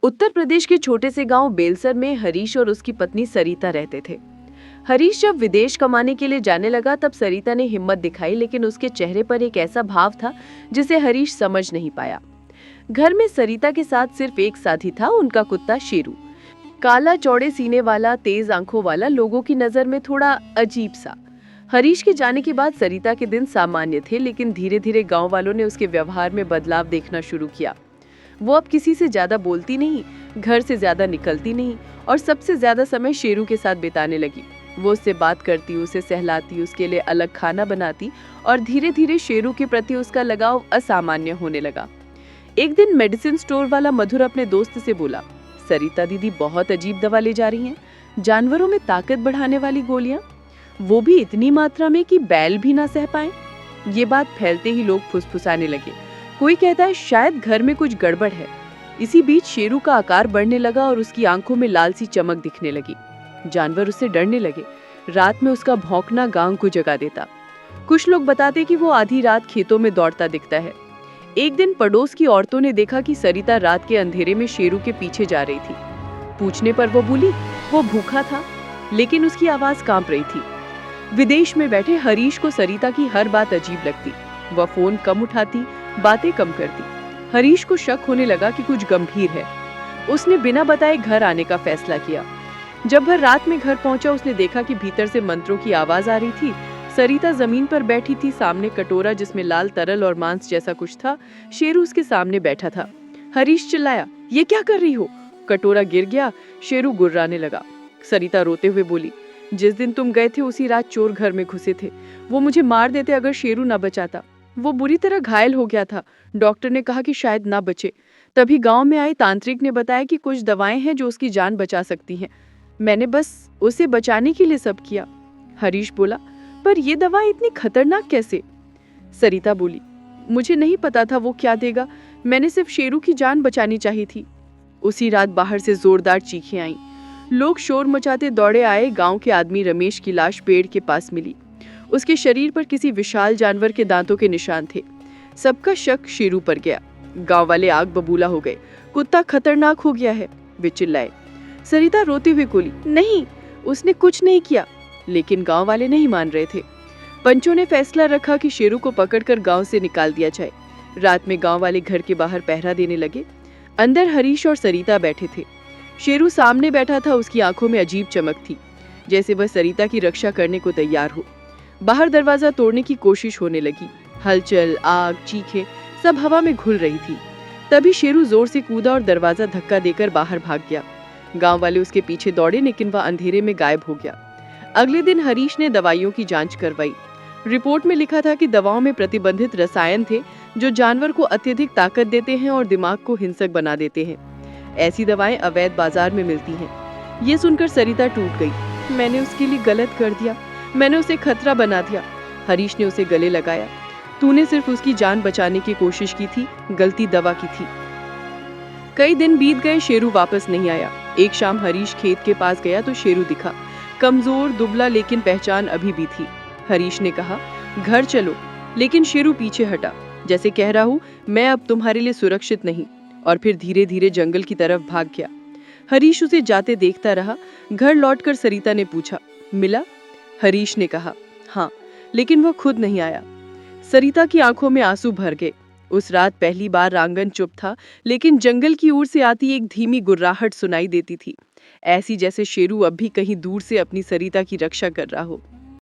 उत्तर प्रदेश के छोटे से गांव बेलसर में हरीश और उसकी पत्नी सरिता रहते थे। हरीश जब विदेश कमाने के लिए जाने लगा तब सरिता ने हिम्मत दिखाई, लेकिन उसके चेहरे पर एक ऐसा भाव था जिसे हरीश समझ नहीं पाया। घर में सरिता के साथ सिर्फ एक साथी था, उनका कुत्ता शेरू। काला, चौड़े सीने वाला, तेज आंखों वाला, लोगों की नजर में थोड़ा अजीब सा। हरीश के जाने के बाद सरिता के दिन सामान्य थे, लेकिन धीरे धीरे गांव वालों ने उसके व्यवहार में बदलाव देखना शुरू किया। वो अब किसी से ज्यादा बोलती नहीं, घर से ज्यादा निकलती नहीं और सबसे ज्यादा समय शेरू के साथ बिताने लगी। वो उससे बात करती, उसे सहलाती, उसके लिए अलग खाना बनाती और धीरे धीरे शेरू के प्रति उसका लगाव असामान्य होने लगा। एक दिन मेडिसिन स्टोर वाला मधुर अपने दोस्त से बोला, सरिता दीदी बहुत अजीब दवा ले जा रही हैं, जानवरों में ताकत बढ़ाने वाली गोलियां, वो भी इतनी मात्रा में कि बैल भी ना सह पाए। ये बात फैलते ही लोग फुसफुसाने लगे। कोई कहता है शायद घर में कुछ गड़बड़ है। इसी बीच शेरू का आकार बढ़ने लगा और उसकी आंखों में लाल सी चमक दिखने लगी। जानवर उससे डरने लगे। रात में उसका भौंकना गांव को जगा देता। कुछ लोग बताते कि वो आधी रात खेतों में दौड़ता दिखता है। एक दिन पड़ोस की औरतों ने देखा कि सरिता रात के अंधेरे में शेरू के पीछे जा रही थी। पूछने पर वो बोली वो भूखा था, लेकिन उसकी आवाज कांप रही थी। विदेश में बैठे हरीश को सरिता की हर बात अजीब लगती। वह फोन कम उठाती, बातें कम करती। हरीश को शक होने लगा कि कुछ गंभीर है। उसने बिना बताए घर आने का फैसला किया। जब वह रात में घर पहुंचा, उसने देखा कि भीतर से मंत्रों की आवाज आ रही थी। सरिता जमीन पर बैठी थी, सामने कटोरा जिसमें लाल तरल और मांस जैसा कुछ था। शेरू उसके सामने बैठा था। हरीश चिल्लाया, ये क्या कर रही हो? कटोरा गिर गया। शेरू गुर्राने लगा। सरिता रोते हुए बोली, जिस दिन तुम गए थे उसी रात चोर घर में घुसे थे। वो मुझे मार देते अगर शेरू ना बचाता। वो बुरी तरह घायल हो गया था। डॉक्टर ने कहा कि शायद ना बचे। तभी गांव में आए तांत्रिक ने बताया कि कुछ दवाएं हैं जो उसकी जान बचा सकती हैं। मैंने बस उसे बचाने के लिए सब किया। हरीश बोला, पर ये दवा इतनी खतरनाक कैसे? सरिता बोली, मुझे नहीं पता था वो क्या देगा। मैंने सिर्फ शेरू की जान बचानी चाहिए थी। उसी रात बाहर से जोरदार चीखें आईं। लोग शोर मचाते दौड़े आए। गांव के आदमी रमेश की लाश पेड़ के पास मिली। उसके शरीर पर किसी विशाल जानवर के दांतों के निशान थे। सबका शक शेरू पर गया। गांव वाले आग बबूला हो गए। कुत्ता खतरनाक हो गया है, वे चिल्लाए। सरिता रोती हुई बोली, नहीं, उसने कुछ नहीं किया। लेकिन गांव वाले नहीं मान रहे थे। पंचों ने फैसला रखा कि शेरू को पकड़कर गांव से निकाल दिया जाए। रात में गांव वाले घर के बाहर पहरा देने लगे। अंदर हरीश और सरिता बैठे थे। शेरू सामने बैठा था। उसकी आंखों में अजीब चमक थी, जैसे वह सरिता की रक्षा करने को तैयार हो। बाहर दरवाजा तोड़ने की कोशिश होने लगी। हलचल, आग, चीखें सब हवा में घुल रही थी। तभी शेरू जोर से कूदा और दरवाजा धक्का देकर बाहर भाग गया। गांव वाले उसके पीछे दौड़े, लेकिन वह अंधेरे में गायब हो गया। अगले दिन हरीश ने दवाइयों की जांच करवाई। रिपोर्ट में लिखा था कि दवाओं में प्रतिबंधित रसायन थे जो जानवर को अत्यधिक ताकत देते हैं और दिमाग को हिंसक बना देते हैं। ऐसी दवाएं अवैध बाजार में मिलती हैं। ये सुनकर सरिता टूट गई। मैंने उसके लिए गलत कर दिया, मैंने उसे खतरा बना दिया। हरीश ने उसे गले लगाया। तूने सिर्फ उसकी जान बचाने की कोशिश की थी, गलती दवा की थी। कई दिन बीत गए, शेरू वापस नहीं आया। एक शाम हरीश खेत के पास गया तो शेरू दिखा, कमजोर, दुबला, लेकिन पहचान अभी भी थी। हरीश ने कहा, घर चलो, लेकिन शेरू पीछे हटा, जैसे कह रहा हूं मैं अब तुम्हारे लिए सुरक्षित नहीं, और फिर धीरे धीरे जंगल की तरफ भाग गया। हरीश उसे जाते देखता रहा। घर लौटकर सरिता ने पूछा, मिला? हरीश ने कहा, हाँ, लेकिन वह खुद नहीं आया। सरिता की आंखों में आंसू भर गए। उस रात पहली बार आंगन चुप था, लेकिन जंगल की ओर से आती एक धीमी गुर्राहट सुनाई देती थी, ऐसी जैसे शेरू अब भी कहीं दूर से अपनी सरिता की रक्षा कर रहा हो।